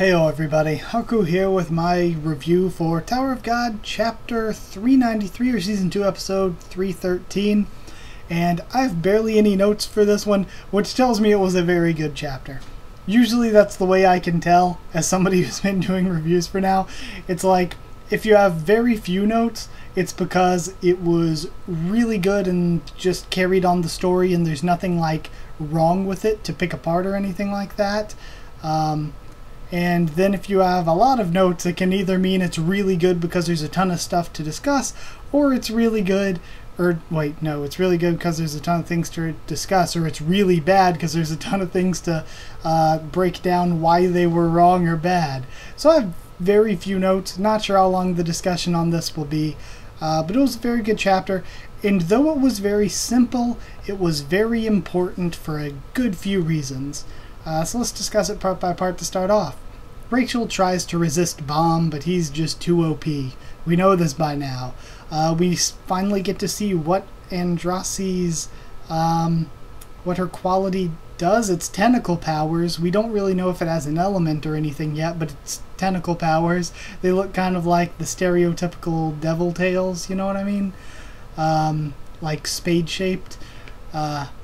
Heyo everybody, Haku here with my review for Tower of God Chapter 393 or Season 2 Episode 313, and I have barely any notes for this one, which tells me it was a very good chapter. Usually that's the way I can tell, as somebody who's been doing reviews for now. It's like, if you have very few notes, it's because it was really good and just carried on the story and there's nothing like wrong with it to pick apart or anything like that. And then if you have a lot of notes, it can either mean it's really good because there's a ton of stuff to discuss, or it's really good, or wait, no, it's really good because there's a ton of things to discuss, or it's really bad because there's a ton of things to break down why they were wrong or bad. So I have very few notes, not sure how long the discussion on this will be, but it was a very good chapter, and though it was very simple, it was very important for a good few reasons. So let's discuss it part by part to start off. Rachel tries to resist Bomb, but he's just too OP. We know this by now. We finally get to see what Andrasi's, what her quality does. It's tentacle powers. We don't really know if it has an element or anything yet, but it's tentacle powers. They look kind of like the stereotypical devil tails, you know what I mean? Like spade-shaped.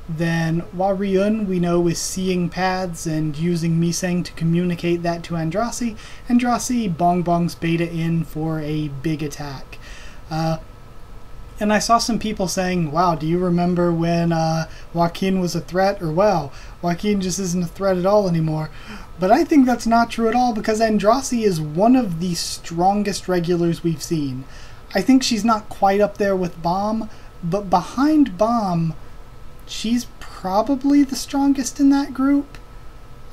Then Waryun, we know, is seeing paths and using Miseng to communicate that to Andrasi. Andrasi bongs Beta in for a big attack. And I saw some people saying, wow, do you remember when Joaquin was a threat? Or wow, Joaquin just isn't a threat at all anymore. But I think that's not true at all, because Andrasi is one of the strongest regulars we've seen. I think she's not quite up there with Bomb, but behind Bomb, she's probably the strongest in that group.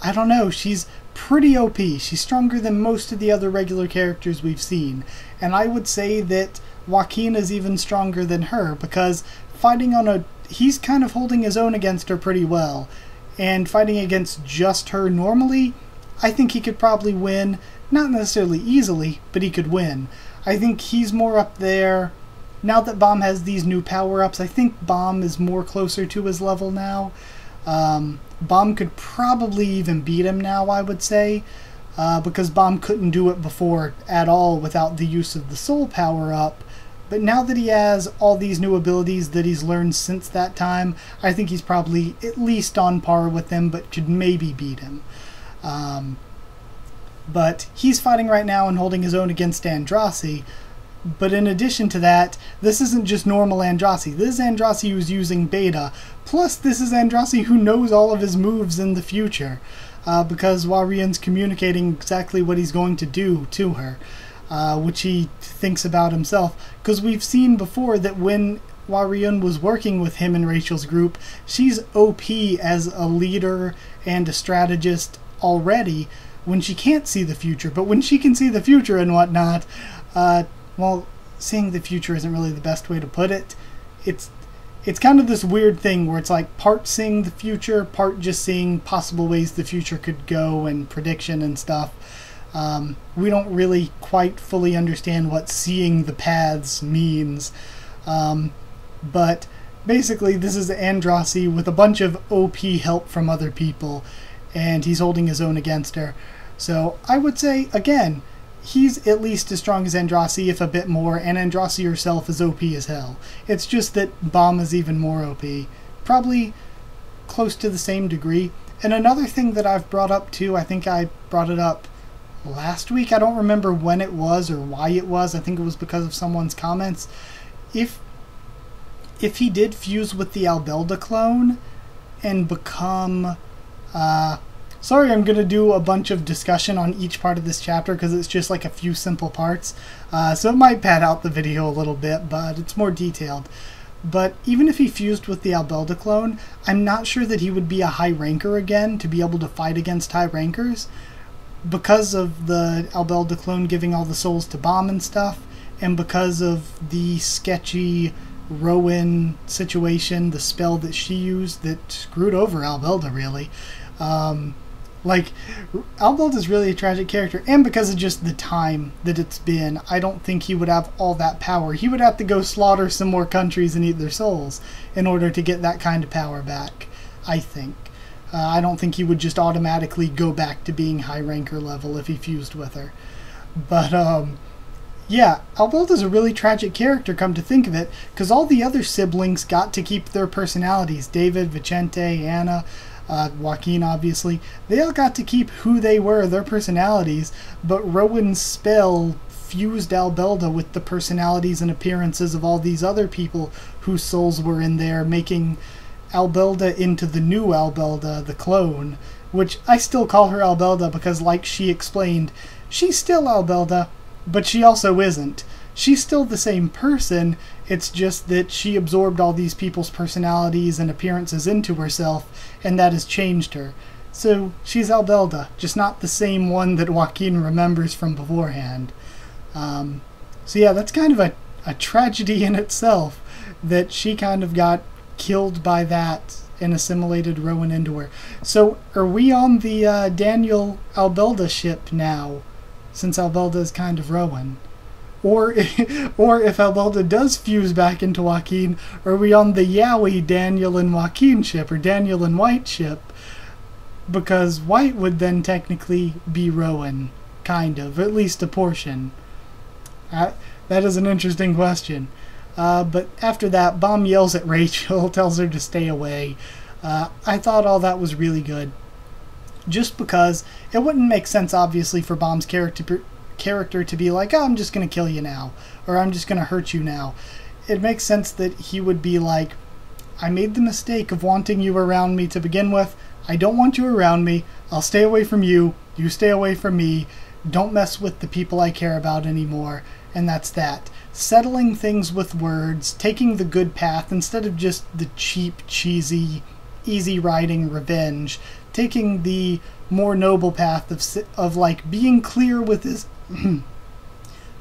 I don't know, she's pretty OP. She's stronger than most of the other regular characters we've seen. And I would say that Joaquin is even stronger than her, because fighting on a... he's kind of holding his own against her pretty well. And fighting against just her normally, I think he could probably win. Not necessarily easily, but he could win. I think he's more up there. Now that Bomb has these new power-ups, I think Bomb is more closer to his level now. Bomb could probably even beat him now, I would say, because Bomb couldn't do it before at all without the use of the soul power-up. But now that he has all these new abilities that he's learned since that time, I think he's probably at least on par with him, but could maybe beat him. But he's fighting right now and holding his own against Andrasi. But in addition to that, this isn't just normal Andrasi. This is Andrasi who's using Beta. Plus, this is Andrasi who knows all of his moves in the future. Because Waryun's communicating exactly what he's going to do to her. Which he thinks about himself. Because we've seen before that when Waryun was working with him in Rachel's group, she's OP as a leader and a strategist already when she can't see the future. But when she can see the future and whatnot, well, seeing the future isn't really the best way to put it. It's kind of this weird thing where it's like part seeing the future, part just seeing possible ways the future could go and prediction and stuff. We don't really quite fully understand what seeing the paths means. But basically this is Andrasi with a bunch of OP help from other people, and he's holding his own against her. So I would say, again, he's at least as strong as Andrasi, if a bit more, and Andrasi herself is OP as hell. It's just that Bomb is even more OP. Probably close to the same degree. And another thing that I've brought up too, I think I brought it up last week, I don't remember when it was or why it was, I think it was because of someone's comments. If he did fuse with the Albelda clone and become... Sorry, I'm going to do a bunch of discussion on each part of this chapter because it's just like a few simple parts. So it might pad out the video a little bit, but it's more detailed. But even if he fused with the Albelda clone, I'm not sure that he would be a high ranker again to be able to fight against high rankers, because of the Albelda clone giving all the souls to Bomb and stuff, and because of the sketchy Rowan situation, the spell that she used that screwed over Albelda, really. Like, Albelda is really a tragic character, and because of just the time that it's been, I don't think he would have all that power. He would have to go slaughter some more countries and eat their souls in order to get that kind of power back, I think. I don't think he would just automatically go back to being high ranker level if he fused with her. But yeah, Albelda's a really tragic character, come to think of it, because all the other siblings got to keep their personalities. David, Vicente, Anna, Joaquin, obviously. They all got to keep who they were, their personalities, but Rowan's spell fused Albelda with the personalities and appearances of all these other people whose souls were in there, making Albelda into the new Albelda, the clone, which I still call her Albelda because, like she explained, she's still Albelda, but she also isn't. She's still the same person, it's just that she absorbed all these people's personalities and appearances into herself, and that has changed her. So she's Albelda, just not the same one that Joaquin remembers from beforehand. So yeah, that's kind of a tragedy in itself, that she kind of got killed by that and assimilated Rowan into her. So are we on the Daniel Albelda ship now, since Albelda is kind of Rowan? Or if Albelda does fuse back into Joaquin, are we on the Yowie Daniel and Joaquin ship, or Daniel and White ship? Because White would then technically be Rowan, kind of, at least a portion. That is an interesting question. But after that, Bomb yells at Rachel, tells her to stay away. I thought all that was really good. Just because it wouldn't make sense, obviously, for Bomb's character to be like, oh, I'm just going to kill you now, or I'm just going to hurt you now. It makes sense that he would be like, I made the mistake of wanting you around me to begin with. I don't want you around me. I'll stay away from you. You stay away from me. Don't mess with the people I care about anymore. And that's that. Settling things with words, taking the good path instead of just the cheap, cheesy, easy riding revenge. Taking the more noble path of like being clear with his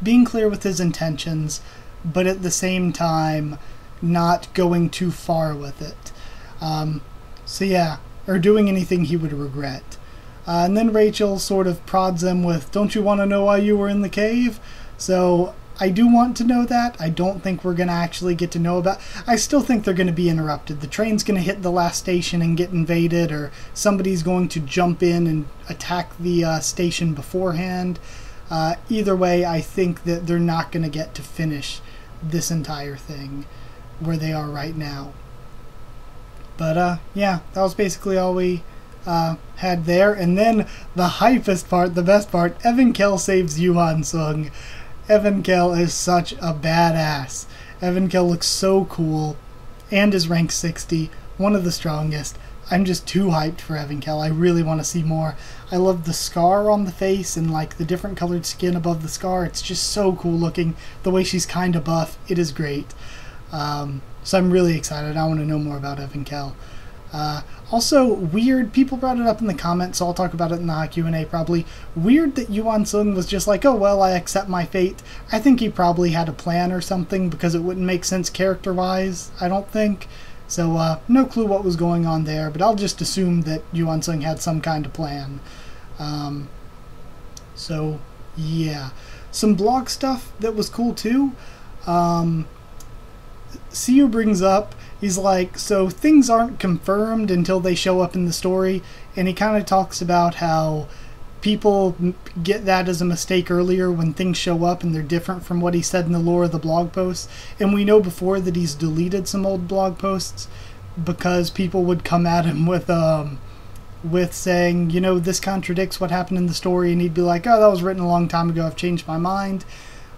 being clear with his intentions, but at the same time not going too far with it. So yeah, or doing anything he would regret. And then Rachel sort of prods him with, don't you want to know why you were in the cave? So I do want to know that. I don't think we're going to actually get to know about. I still think they're going to be interrupted. The train's going to hit the last station and get invaded, or somebody's going to jump in and attack the station beforehand. Either way, I think that they're not going to get to finish this entire thing where they are right now. But yeah, that was basically all we had there. And then the hypest part, the best part, Evankhell saves Yuan Sung. Evankhell is such a badass. Evankhell looks so cool and is rank 60, one of the strongest. I'm just too hyped for Evankhell. I really want to see more. I love the scar on the face and like the different colored skin above the scar. It's just so cool looking. The way she's kind of buff, it is great. So I'm really excited. I want to know more about Evankhell. Also, weird, people brought it up in the comments, so I'll talk about it in the Q&A probably. Weird that Yuan Sung was just like, oh, well, I accept my fate. I think he probably had a plan or something, because it wouldn't make sense character-wise, I don't think. So, no clue what was going on there, but I'll just assume that Yuan Sung had some kind of plan. So, yeah. Some blog stuff that was cool, too. Siu brings up, he's like, so things aren't confirmed until they show up in the story, and he kind of talks about how people get that as a mistake earlier when things show up and they're different from what he said in the lore of the blog posts. And we know before that he's deleted some old blog posts because people would come at him with saying, you know, this contradicts what happened in the story, and he'd be like, oh, that was written a long time ago, I've changed my mind.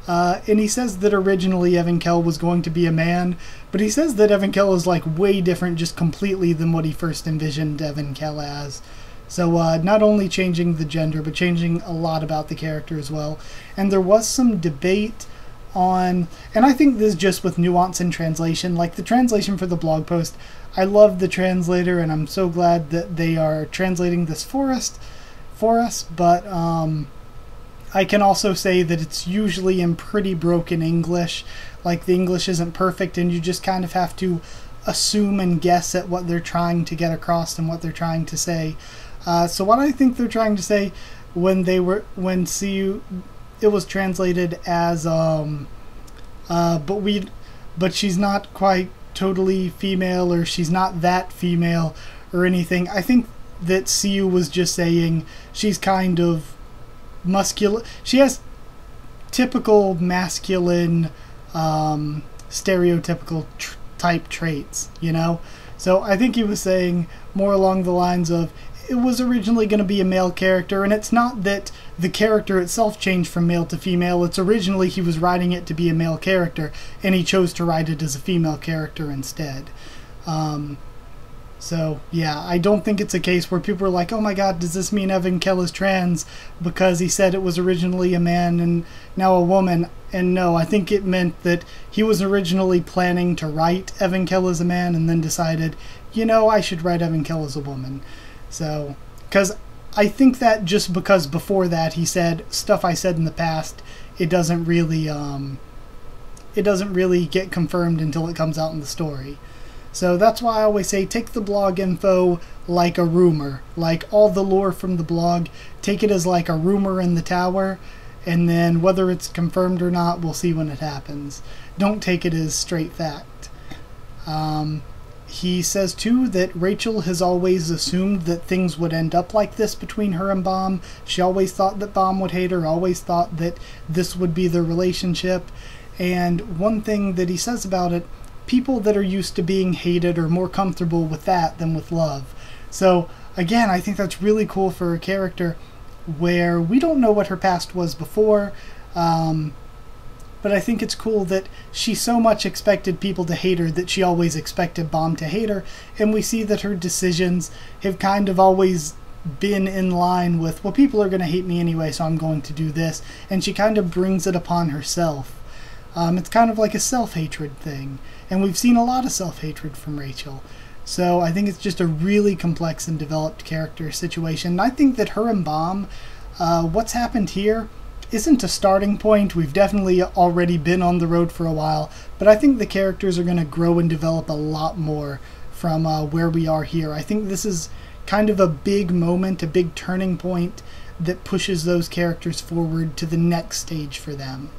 And he says that originally Evankhell was going to be a man, but he says that Evankhell is like way different just completely than what he first envisioned Evankhell as. So not only changing the gender, but changing a lot about the character as well. And there was some debate on, and I think this is just with nuance in translation, like the translation for the blog post. I love the translator, and I'm so glad that they are translating this for us, but I can also say that it's usually in pretty broken English. Like, the English isn't perfect, and you just kind of have to assume and guess at what they're trying to get across and what they're trying to say. So what I think they're trying to say when Siu, it was translated as but she's not quite totally female, or she's not that female or anything. I think that Siu was just saying she's kind of muscular. She has typical masculine, stereotypical type traits, you know? So I think he was saying more along the lines of, it was originally going to be a male character, and it's not that the character itself changed from male to female. It's originally he was writing it to be a male character, and he chose to write it as a female character instead. So, yeah, I don't think it's a case where people are like, oh my god, does this mean Evankhell is trans because he said it was originally a man and now a woman? And no, I think it meant that he was originally planning to write Evankhell as a man and then decided, you know, I should write Evankhell as a woman. So, because I think that just because before that he said stuff I said in the past, it doesn't really get confirmed until it comes out in the story. So that's why I always say take the blog info like a rumor. Like all the lore from the blog, take it as like a rumor in the tower, and then whether it's confirmed or not, we'll see when it happens. Don't take it as straight fact. He says too that Rachel has always assumed that things would end up like this between her and Baum. She always thought that Baum would hate her, always thought that this would be their relationship. And one thing that he says about it, people that are used to being hated are more comfortable with that than with love. So again, I think that's really cool for a character where we don't know what her past was before, but I think it's cool that she so much expected people to hate her that she always expected Baum to hate her, and we see that her decisions have kind of always been in line with, well, people are going to hate me anyway, so I'm going to do this, and she kind of brings it upon herself. It's kind of like a self-hatred thing, and we've seen a lot of self-hatred from Rachel. So I think it's just a really complex and developed character situation. And I think that her and Baum, what's happened here isn't a starting point. We've definitely already been on the road for a while, but I think the characters are going to grow and develop a lot more from where we are here. I think this is kind of a big moment, a big turning point that pushes those characters forward to the next stage for them.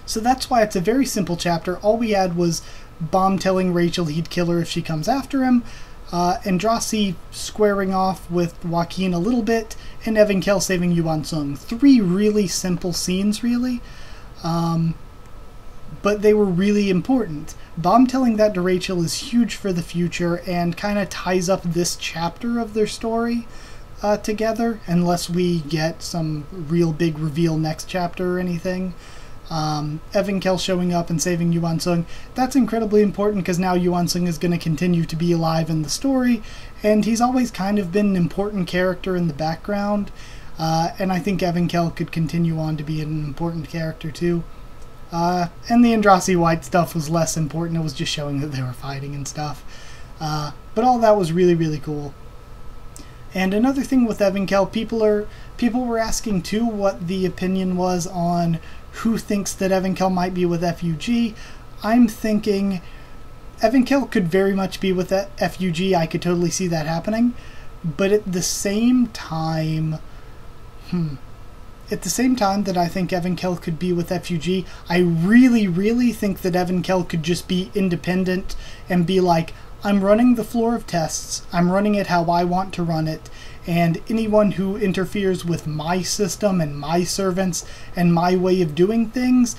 So that's why it's a very simple chapter. All we had was Baum telling Rachel he'd kill her if she comes after him, Andrasi squaring off with Joaquin a little bit, and Evankhell saving Yuan Sung. 3 really simple scenes, really, but they were really important. Baum telling that to Rachel is huge for the future and kind of ties up this chapter of their story together, unless we get some real big reveal next chapter or anything. Evankhell showing up and saving Yuan Sung, that's incredibly important because now Yuan Sung is going to continue to be alive in the story, and he's always kind of been an important character in the background, and I think Evankhell could continue on to be an important character too. And the Andrasi White stuff was less important, it was just showing that they were fighting and stuff. But all that was really, really cool. And another thing with Evankhell, people were asking too what the opinion was on who thinks that Evankhell might be with FUG. I'm thinking Evankhell could very much be with FUG. I could totally see that happening. But at the same time, that I think Evankhell could be with FUG, I really, really think that Evankhell could just be independent and be like, I'm running the floor of tests, I'm running it how I want to run it, and anyone who interferes with my system and my servants and my way of doing things,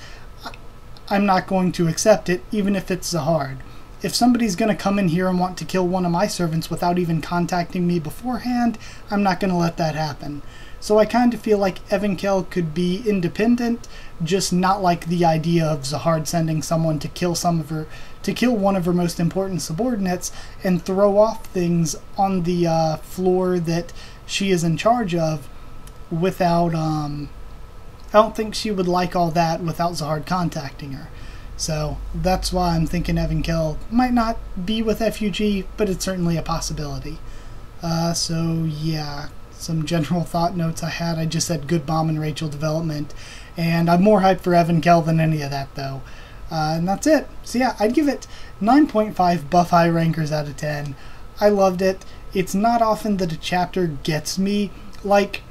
I'm not going to accept it, even if it's Zahard. If somebody's going to come in here and want to kill one of my servants without even contacting me beforehand, I'm not going to let that happen. So I kind of feel like Evankhell could be independent, just not like the idea of Zahard sending someone to kill one of her most important subordinates and throw off things on the floor that she is in charge of without, I don't think she would like all that without Zahard contacting her. So that's why I'm thinking Evankhell might not be with FUG, but it's certainly a possibility. So yeah, some general thought notes I had. I just said good Baum and Rachel development, and I'm more hyped for Evankhell than any of that though. And that's it. So yeah, I'd give it 9.5 buff high rankers out of 10. I loved it. It's not often that a chapter gets me. Like,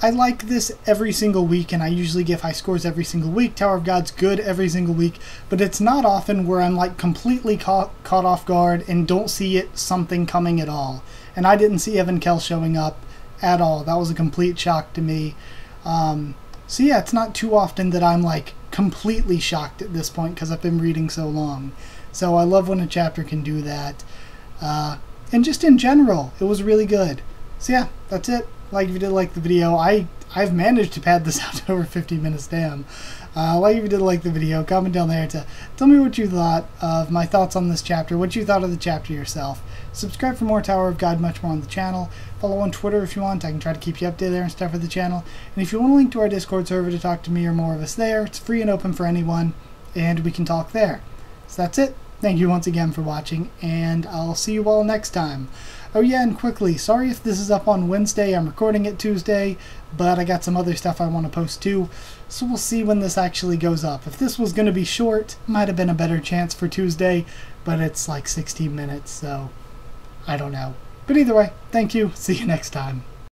I like this every single week, and I usually give high scores every single week. Tower of God's good every single week, but it's not often where I'm like completely caught off guard and don't see something coming at all. And I didn't see Evankhell showing up at all. That was a complete shock to me. So yeah, it's not too often that I'm like completely shocked at this point because I've been reading so long. So I love when a chapter can do that. And just in general, it was really good. So yeah, that's it. Like if you did like the video. I've managed to pad this out to over 50 minutes, damn. Like if you did like the video, comment down there to tell me what you thought of my thoughts on this chapter, what you thought of the chapter yourself. Subscribe for more Tower of God, much more on the channel. Follow on Twitter if you want. I can try to keep you updated there and stuff with the channel. And if you want a link to our Discord server to talk to me or more of us there, it's free and open for anyone, and we can talk there. So that's it. Thank you once again for watching, and I'll see you all next time. Oh yeah, and quickly, sorry if this is up on Wednesday. I'm recording it Tuesday, but I got some other stuff I want to post too, so we'll see when this actually goes up. If this was going to be short, might have been a better chance for Tuesday, but it's like 16 minutes, so I don't know. But either way, thank you. See you next time.